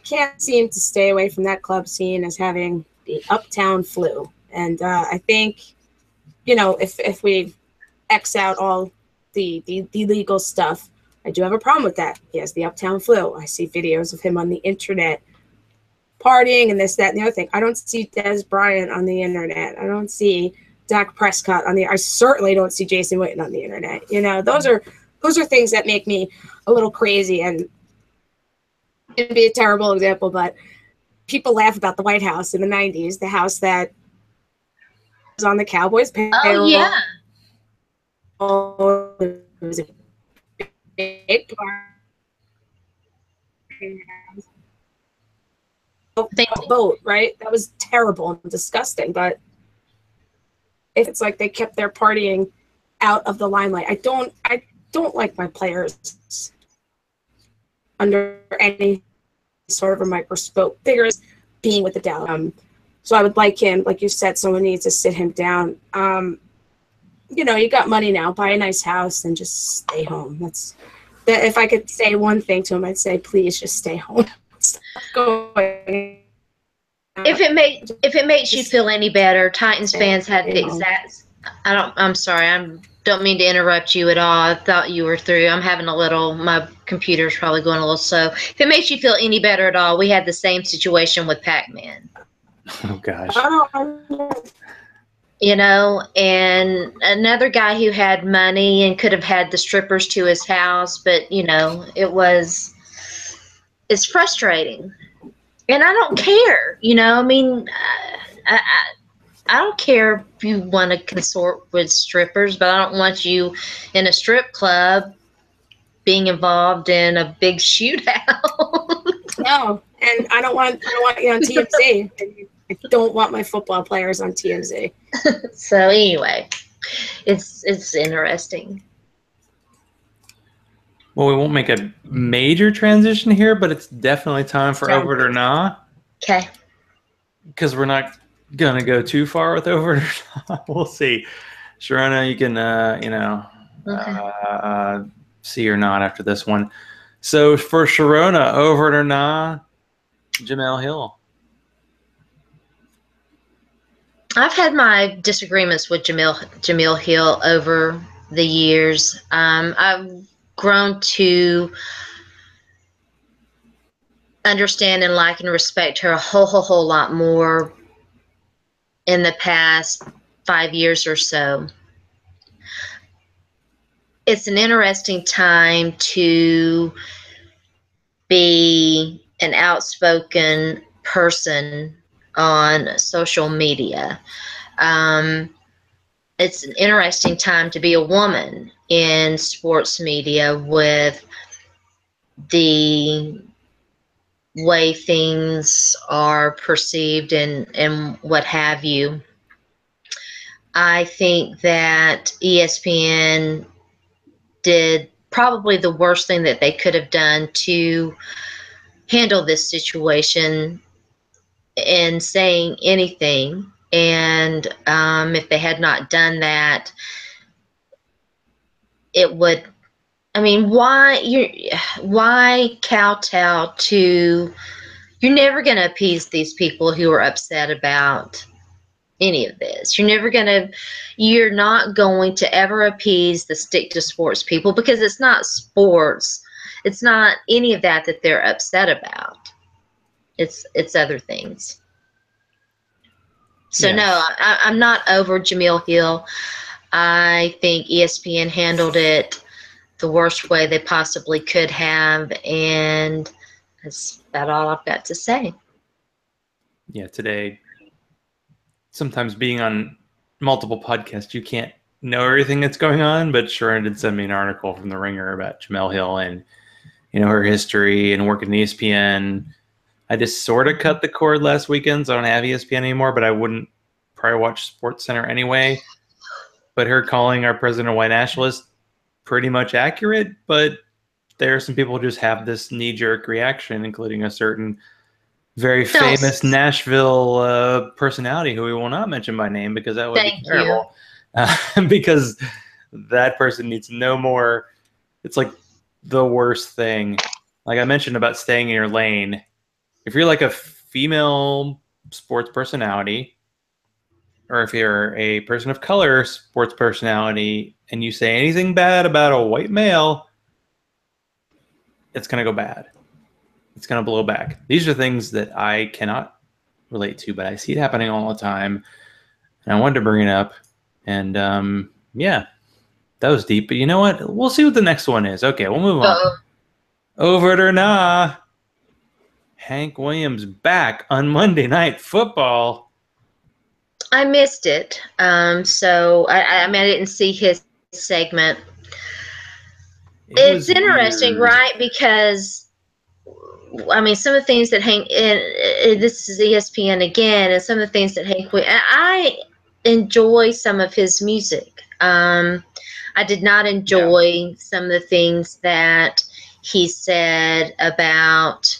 can't seem to stay away from that club scene as having the uptown flu. And I think, if we X out all the legal stuff, I do have a problem with that. He has the uptown flu. I see videos of him on the internet partying and this, that, and the other thing. I don't see Des Bryant on the internet. I don't see Dak Prescott I certainly don't see Jason Witten on the internet. Those are things that make me a little crazy, and it'd be a terrible example, but people laugh about the White House in the 90s, the house that was on the Cowboys payroll. Oh, yeah. It was a big vote, right? That was terrible and disgusting, but if it's like they kept their partying out of the limelight. I don't like my players under any sort of a microscope. Figures being with the Dallas. So I would like him, like you said, someone needs to sit him down. You got money now, buy a nice house and just stay home. That if I could say one thing to him, I'd say, please just stay home. Stop going. If it makes you feel any better, Titans fans had the exact. I'm sorry. Don't mean to interrupt you at all. I thought you were through. I'm having my computer's probably going a little slow. If it makes you feel any better at all, we had the same situation with Pac-Man. Oh gosh. And another guy who had money and could have had the strippers to his house, but it's frustrating. And I don't care, I don't care if you want to consort with strippers, but I don't want you in a strip club being involved in a big shootout. No, and I don't want you on TMZ. I don't want my football players on TMZ. So anyway, it's interesting. Well, we won't make a major transition here, but it's definitely time for Over It or Nah. Okay. Because we're not going to go too far with Over It or Nah. We'll see. Sharona, you can, see or not after this one. So for Sharona, Over It or Nah, Jamel Hill. I've had my disagreements with Jamil Hill over the years. I've grown to understand and like and respect her a whole lot more in the past 5 years or so. It's an interesting time to be an outspoken person on social media. It's an interesting time to be a woman in sports media with the way things are perceived and what have you. I think that ESPN did probably the worst thing that they could have done to handle this situation in saying anything. And if they had not done that, it would. I mean, why kowtow to? You're never going to appease these people who are upset about any of this. You're not going to ever appease the stick to sports people, because it's not sports. It's not any of that they're upset about. It's other things. So Yes. no, I'm not over Jamil Hill. I think ESPN handled it the worst way they possibly could have, and that's about all I've got to say. Yeah, today, sometimes being on multiple podcasts, you can't know everything that's going on, but Sharon did send me an article from The Ringer about Jamel Hill and, her history and working at ESPN. I just sort of cut the cord last weekend, so I don't have ESPN anymore, but I wouldn't probably watch SportsCenter anyway. But her calling our president a white nationalist, pretty much accurate, but there are some people who just have this knee-jerk reaction, including a certain very famous Nashville personality who we will not mention by name because that would be terrible. Because that person needs no more. It's like the worst thing. Like I mentioned about staying in your lane. If you're like a female sports personality, or if you're a person of color sports personality, and you say anything bad about a white male, it's going to go bad. It's going to blow back. These are things that I cannot relate to, but I see it happening all the time. And I wanted to bring it up. And yeah, that was deep. But you know what? We'll see what the next one is. Okay, we'll move on. Over it or nah. Hank Williams back on Monday Night Football. I missed it. So I mean, I didn't see his segment. It's interesting, weird. right? Because I mean, some of the things that Hank, and this is ESPN again, and some of the things that Hank, I enjoy some of his music. I did not enjoy some of the things that he said about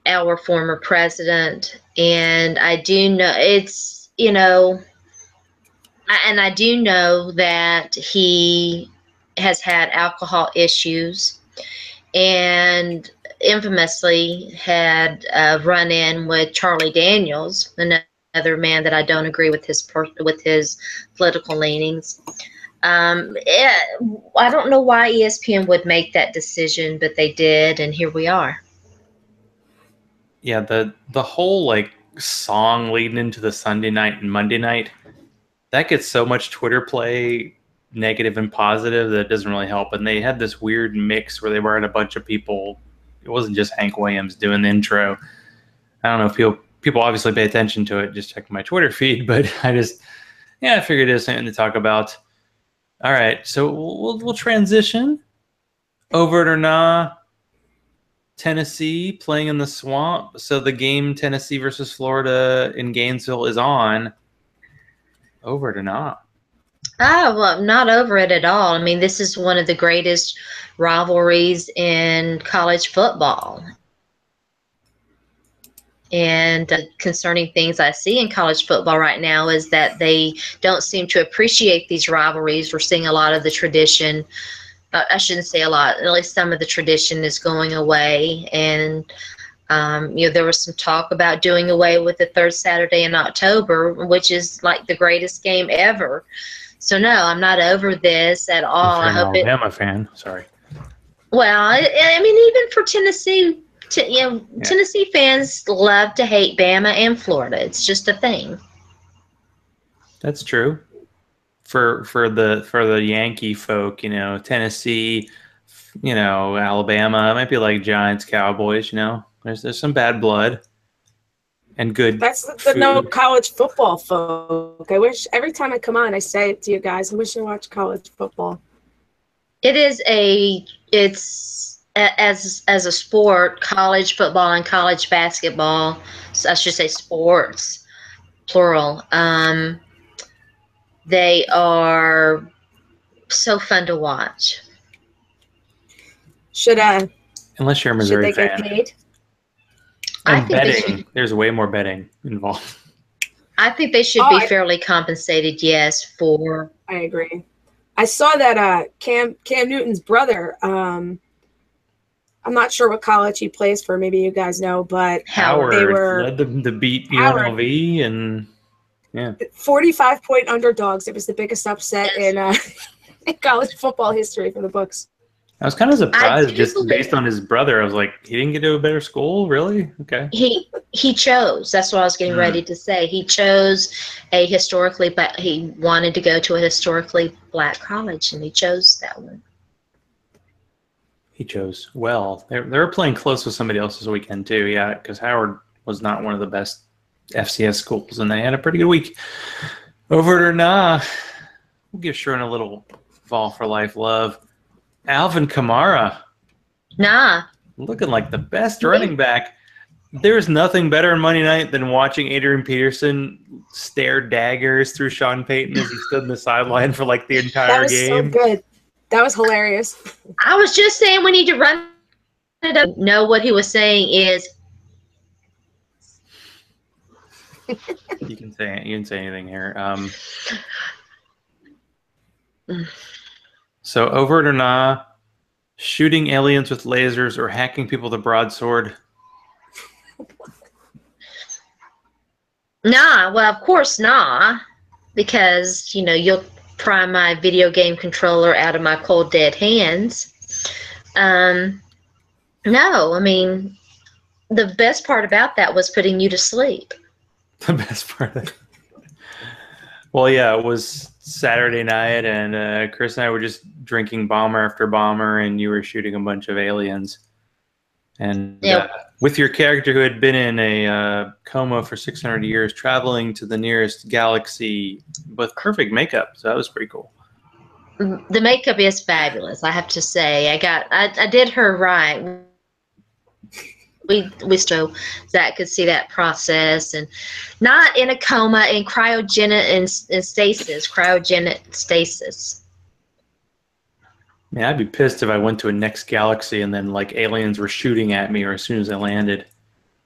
our former president. And I do know it's, and I do know that he has had alcohol issues and infamously had a run-in with Charlie Daniels, another man that I don't agree with his political leanings. I don't know why ESPN would make that decision, but they did, and here we are. Yeah, the whole like song leading into the Sunday night and Monday night, that gets so much Twitter play, negative and positive, that it doesn't really help. And they had this weird mix where they were at a bunch of people. It wasn't just Hank Williams doing the intro. I don't know if people obviously pay attention to it. Just check my Twitter feed, but I figured it was something to talk about. All right, so we'll transition. Over it or nah. Tennessee playing in the swamp. So the game Tennessee versus Florida in Gainesville is on. Over it or not? Oh, well, I'm not over it at all. I mean, this is one of the greatest rivalries in college football. And concerning things I see in college football right now is that they don't seem to appreciate these rivalries. We're seeing a lot of the tradition. I shouldn't say a lot. At least some of the tradition is going away. And, there was some talk about doing away with the third Saturday in October, which is like the greatest game ever. So, no, I'm not over this at all. If you're an Alabama fan, sorry. Well, I mean, even for Tennessee, Tennessee fans love to hate Bama and Florida. It's just a thing. That's true. For the Yankee folk, Tennessee, Alabama, it might be like Giants, Cowboys. There's some bad blood and good. That's the no college football folk. I wish every time I come on, I say it to you guys. I wish I watched college football. It's as a sport, college football and college basketball, so I should say sports, plural. They are so fun to watch. Unless you're a Missouri fan. Should they get paid? And betting. There's way more betting involved. I think they should be fairly compensated, yes, for. I agree. I saw that Cam Newton's brother, I'm not sure what college he plays for. Maybe you guys know, but Howard led the beat UNLV, and 45-point underdogs. It was the biggest upset in college football history for the books. I was kind of surprised just based on his brother. I was like, he didn't get to a better school? Really? Okay. He chose. That's what I was getting ready to say. He chose he wanted to go to a historically black college, and he chose that one. He chose well. They were playing close with somebody else this weekend too, yeah, because Howard was not one of the best FCS schools, and they had a pretty good week. Over it or nah, we'll give Sharona a little fall for life love. Alvin Kamara. Nah. Looking like the best running back. There's nothing better on Monday night than watching Adrian Peterson stare daggers through Sean Payton as he stood in the sideline for like the entire game. That was so good. That was hilarious. I was just saying we need to run it up. No, what he was saying is. You can say anything here. So over it or nah, shooting aliens with lasers or hacking people with a broadsword? Nah, well, of course nah, because, you'll pry my video game controller out of my cold, dead hands. No, I mean, the best part about that was putting you to sleep. The best part of it. Well, yeah, it was Saturday night, and Chris and I were just drinking bomber after bomber, and you were shooting a bunch of aliens. And with your character who had been in a coma for 600 years, traveling to the nearest galaxy with perfect makeup. So that was pretty cool. The makeup is fabulous, I have to say. I did her right. We so Zach could see that process, and not in a coma, in cryogenic stasis. Yeah, I'd be pissed if I went to a next galaxy and then like aliens were shooting at me, or as soon as I landed.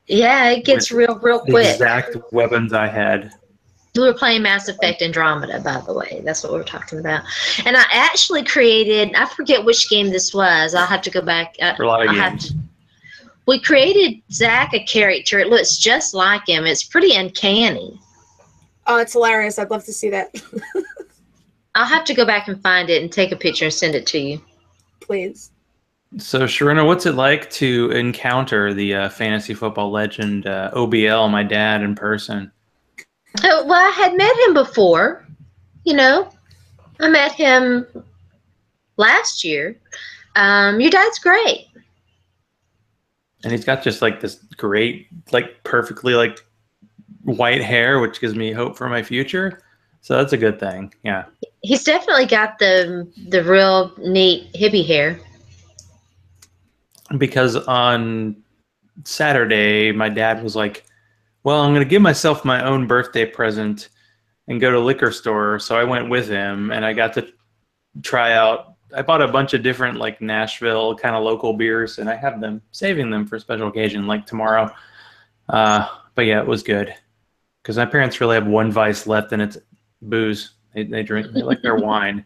Yeah, it gets real quick. The exact weapons I had. We were playing Mass Effect Andromeda, by the way. That's what we were talking about. And I actually created, I forget which game this was. I'll have to go back. For a lot of games. We created Zach a character. It looks just like him. It's pretty uncanny. Oh, it's hilarious. I'd love to see that. I'll have to go back and find it and take a picture and send it to you. Please. So, Sharona, what's it like to encounter the fantasy football legend OBL, my dad, in person? Well, I had met him before. I met him last year. Your dad's great. And he's got just like this great, like perfectly like white hair, which gives me hope for my future. So that's a good thing. Yeah. He's definitely got the real neat hippie hair. because on Saturday, my dad was like, well, I'm going to give myself my own birthday present and go to liquor store. So I went with him, and I got to try out. I bought a bunch of different like Nashville kind of local beers, and I have them, saving them for a special occasion like tomorrow. But yeah, it was good because my parents really have one vice left, and it's booze. They drink, they like their wine.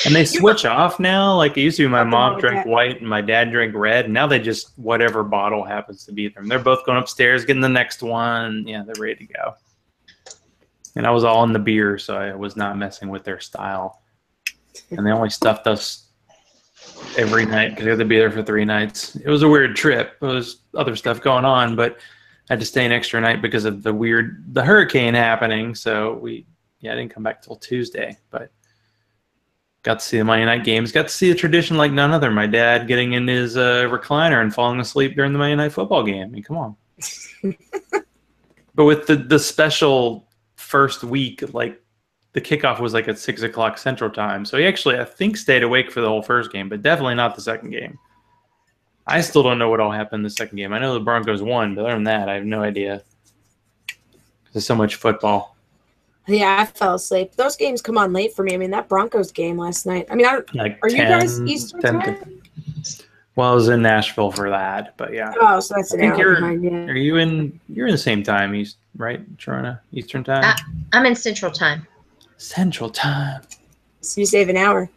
And they switch off now. Like it used to be my mom drank white and my dad drank red. And now they just whatever bottle happens to be them. They're both going upstairs, getting the next one. Yeah, they're ready to go. And I was all in the beer, so I was not messing with their style. And they only stuffed us every night because they had to be there for 3 nights. It was a weird trip. There was other stuff going on, but I had to stay an extra night because of the hurricane happening. So I didn't come back till Tuesday, but got to see the Monday night games. Got to see a tradition like none other. My dad getting in his recliner and falling asleep during the Monday night football game. I mean, come on. But with the special first week, like the kickoff was like at 6 o'clock Central Time. So he actually, I think, stayed awake for the whole first game, but definitely not the second game. I still don't know what all happened in the second game. I know the Broncos won, but other than that, I have no idea. There's so much football. Yeah, I fell asleep. Those games come on late for me. I mean, that Broncos game last night. I mean, are 10, you guys Eastern time? Well, I was in Nashville for that, but yeah. Oh, so that's an hour behind. Yeah. You're in the same time, right, Sharona? Eastern time? I'm in Central Time. Central Time. So you save an hour.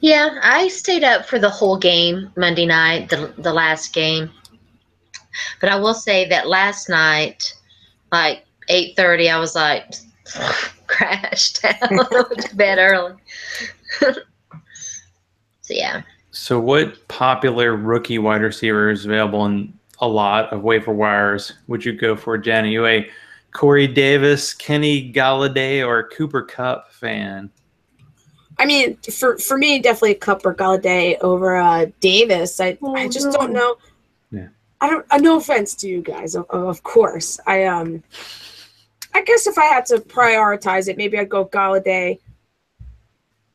Yeah, I stayed up for the whole game Monday night, the last game. But I will say that last night, like 8:30, I was like crashed out. I went to bed early. So yeah. So what popular rookie wide receiver is available in a lot of waiver wires would you go for, Jen? Are you a Corey Davis, Kenny Galladay, or Cooper Kupp fan? I mean, for me, definitely Kupp or Galladay over Davis. I just don't know. Yeah. No offense to you guys, of course. I guess if I had to prioritize it, maybe I'd go Galladay,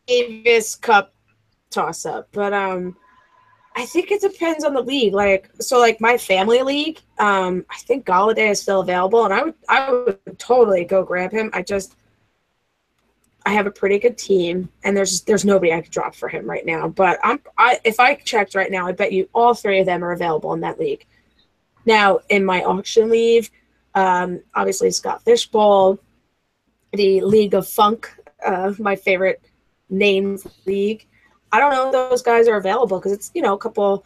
Davis, Kupp, toss up. But I think it depends on the league. Like my family league, I think Galladay is still available, and I would totally go grab him. I have a pretty good team, and there's nobody I could drop for him right now. But if I checked right now, I bet you all 3 of them are available in that league. Now, in my auction league, obviously Scott Fishbowl, the League of Funk, my favorite named league. I don't know if those guys are available because it's, a couple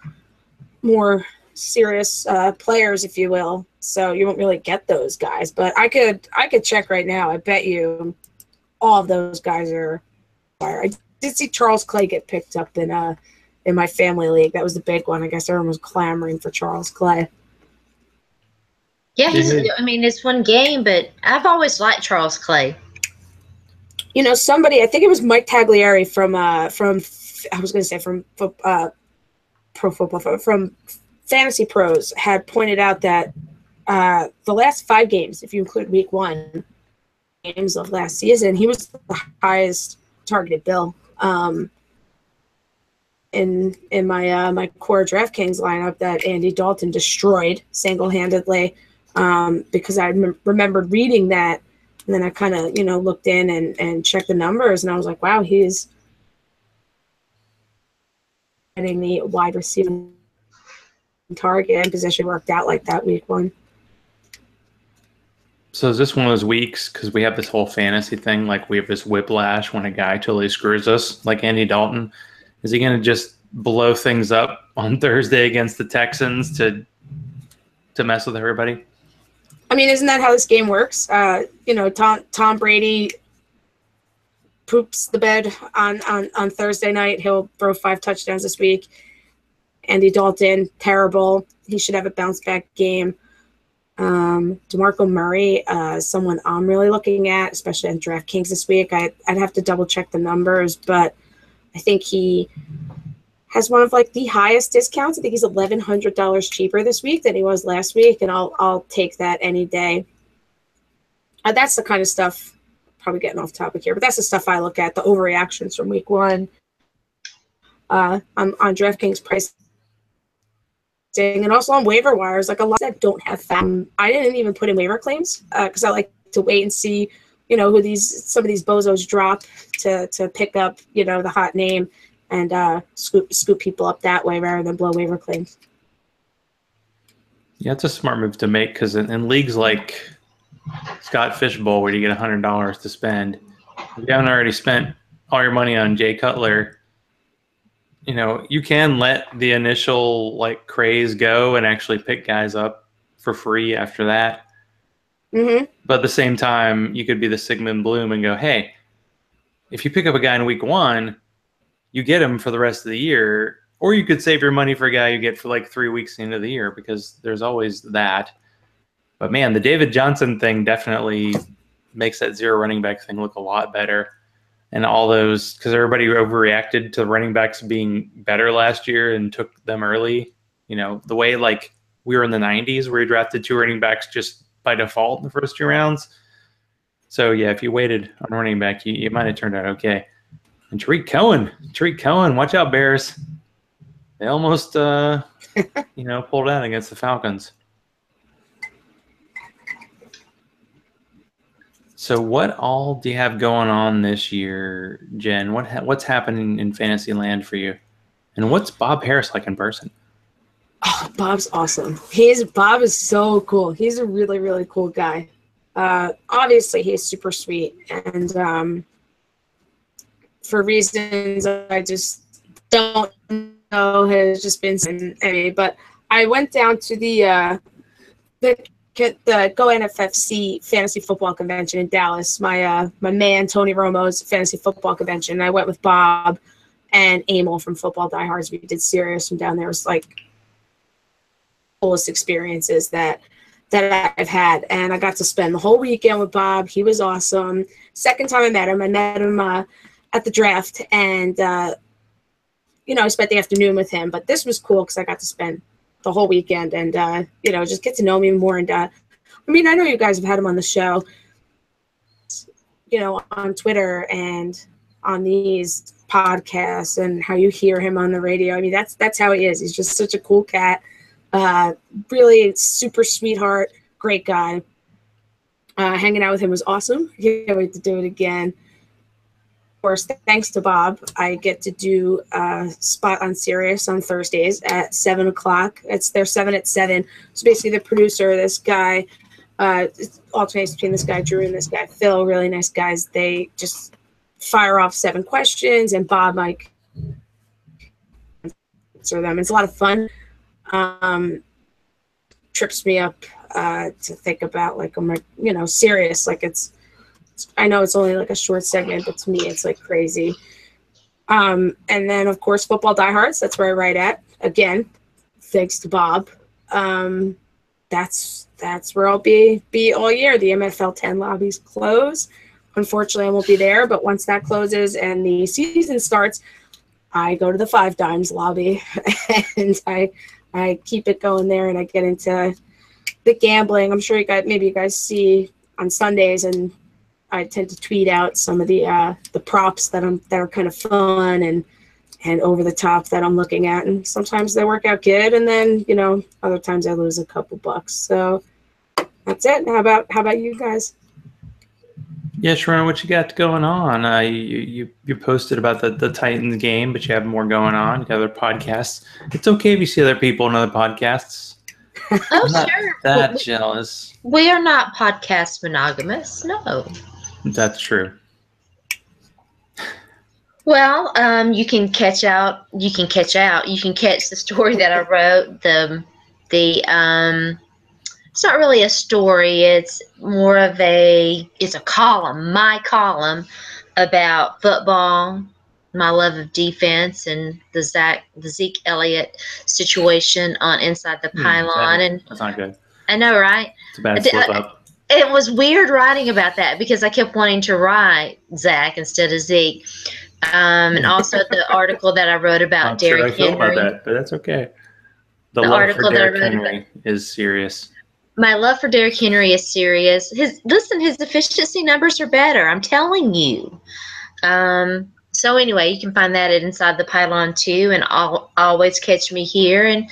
more serious players, if you will. So you won't really get those guys. But I could check right now. I bet you all of those guys are. I did see Charles Clay get picked up in my family league. That was the big one. I guess everyone was clamoring for Charles Clay. Yeah, it's one game, but I've always liked Charles Clay. Somebody, I think it was Mike Taglieri from Pro Football, from Fantasy Pros, had pointed out that the last 5 games, if you include week 1 games of last season, he was the highest targeted bill in my core DraftKings lineup that Andy Dalton destroyed single-handedly, because I remembered reading that, and then I kind of looked in and checked the numbers, and I was like, wow, he's getting the wide receiver target and position worked out like that week 1. So is this one of those weeks, because we have this whole fantasy thing, like we have this whiplash when a guy totally screws us, like Andy Dalton? Is he going to just blow things up on Thursday against the Texans to mess with everybody? I mean, isn't that how this game works? Tom Brady poops the bed on Thursday night. He'll throw 5 touchdowns this week. Andy Dalton, terrible. He should have a bounce-back game. DeMarco Murray, someone I'm really looking at, especially on DraftKings this week. I'd have to double-check the numbers, but I think he has one of the highest discounts. I think he's $1,100 cheaper this week than he was last week, and I'll take that any day. That's the kind of stuff, probably getting off topic here, but that's the stuff I look at, the overreactions from week 1. on DraftKings pricing, and also on waiver wires. Like a lot that don't have I didn't even put in waiver claims because I like to wait and see, who some of these bozos drop to pick up, the hot name and scoop people up that way rather than blow waiver claims. Yeah, it's a smart move to make because in leagues like Scott Fishbowl, where you get $100 to spend, if you haven't already spent all your money on Jay Cutler, you can let the initial craze go and actually pick guys up for free after that. Mm-hmm. But at the same time, you could be the Sigmund Bloom and go, hey, if you pick up a guy in week 1, you get him for the rest of the year. Or you could save your money for a guy you get for 3 weeks into the year, because there's always that. But man, the David Johnson thing definitely makes that zero running back thing look a lot better. And all those, because everybody overreacted to running backs being better last year and took them early. The way we were in the 90s where you drafted 2 running backs just by default in the first 2 rounds. So yeah, if you waited on running back, you might have turned out okay. And Tariq Cohen, watch out, Bears. They almost, pulled out against the Falcons. So what all do you have going on this year, Jen? What's happening in fantasy land for you? And what's Bob Harris like in person? Oh, Bob's awesome. Bob is so cool. He's a really, really cool guy. Obviously, he's super sweet. And for reasons I just don't know, has just been any. But I went down to the Go NFFC fantasy football convention in Dallas. My man Tony Romo's fantasy football convention. And I went with Bob and Emil from Football Diehards. We did Sirius from down there. It was coolest experiences that I've had, and I got to spend the whole weekend with Bob. He was awesome. Second time I met him at the draft, and I spent the afternoon with him. But this was cool because I got to spend the whole weekend and just get to know him more. And I know you guys have had him on the show, on Twitter and on these podcasts, and how you hear him on the radio. That's how he is. He's just such a cool cat. Really super sweetheart, great guy. Hanging out with him was awesome. Can't wait to do it again. Of course, thanks to Bob, I get to do a spot on Sirius on Thursdays at 7 o'clock. They're 7 at 7. So basically the producer, this guy, it alternates between this guy Drew and this guy Phil, really nice guys. They just fire off 7 questions, and Bob answer them. It's a lot of fun. Trips me up to think about I'm serious. I know it's only a short segment, but to me it's crazy. And then of course Football Diehards, that's where I write at. Again, thanks to Bob. That's where I'll be all year. The MFL 10 lobbies close. Unfortunately, I won't be there, but once that closes and the season starts, I go to the 5 Dimes lobby and I keep it going there, and I get into the gambling. I'm sure you guys see on Sundays, and I tend to tweet out some of the props that are kind of fun and over the top that I'm looking at, and sometimes they work out good, and then other times I lose a couple bucks. So that's it. How about you guys? Yeah, Sharona, what you got going on? You posted about the Titans game, but you have more going on. You got other podcasts. It's okay if you see other people in other podcasts. Oh, I'm not sure. that jealous. We are not podcast monogamous. No. That's true. Well, you can catch the story that I wrote. It's not really a story. It's more of it's a column, my column about football, my love of defense, and the Zeke Elliott situation on Inside the Pylon. That's not good. I know, right? It's a bad slip up. It was weird writing about that because I kept wanting to write Zach instead of Zeke. And also the article that I wrote about Derrick Henry. I feel about that, but that's okay. The love article for that I Derrick wrote Henry is serious. My love for Derrick Henry is serious. His efficiency numbers are better. I'm telling you. So anyway, you can find that at Inside the Pylon too, and always catch me here, and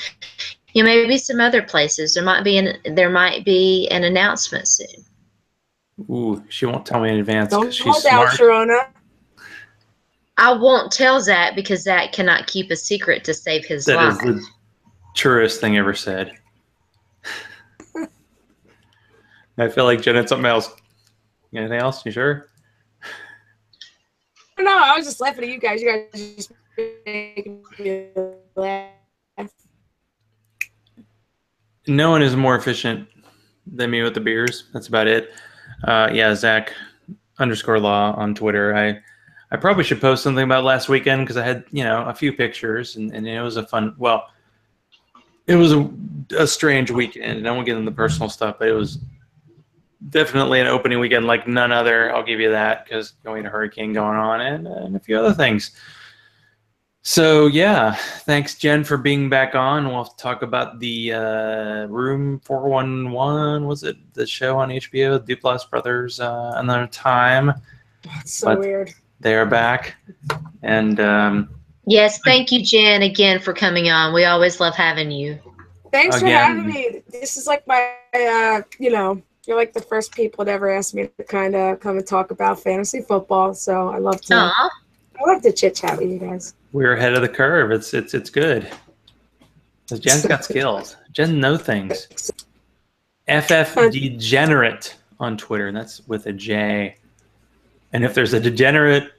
maybe some other places. There might be an announcement soon. Ooh, she won't tell me in advance Don't because she's hold out, smart. Sharona. I won't tell Zach because Zach cannot keep a secret to save his That life. is the truest thing ever said. I feel like Jen had something else. Anything else? You sure? No, I was just laughing at you guys. You guys are just making me laugh. No one is more efficient than me with the beers. That's about it. Yeah, Zach _law on Twitter. I probably should post something about last weekend because I had, a few pictures and it was a fun, it was a strange weekend. I won't get into the personal stuff, but it was definitely an opening weekend like none other. I'll give you that because we had a hurricane going on and a few other things. So, yeah, thanks, Jen, for being back on. We'll talk about the Room 411, was it the show on HBO, Duplass Brothers, another time. That's so weird. They are back. And yes, thank you, Jen, again for coming on. We always love having you. Thanks for having me. This is like my, you're like the first people to ever ask me to kind of come and talk about fantasy football. So I love to chit chat with you guys. We're ahead of the curve. It's good. Jen's got skills. Jen knows things. FF Degenerate on Twitter, and that's with a J. And if there's a degenerate,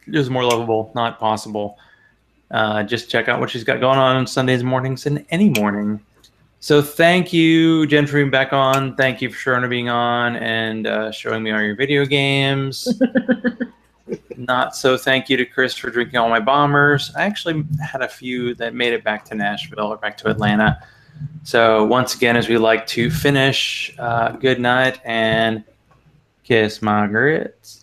who's more lovable, not possible. Just check out what she's got going on Sundays mornings and any morning. So thank you, Jen, for being back on. Thank you for Sharona being on and showing me all your video games. Not so thank you to Chris for drinking all my bombers. I actually had a few that made it back to Nashville or back to Atlanta. So once again, as we like to finish, good night and kiss my grits.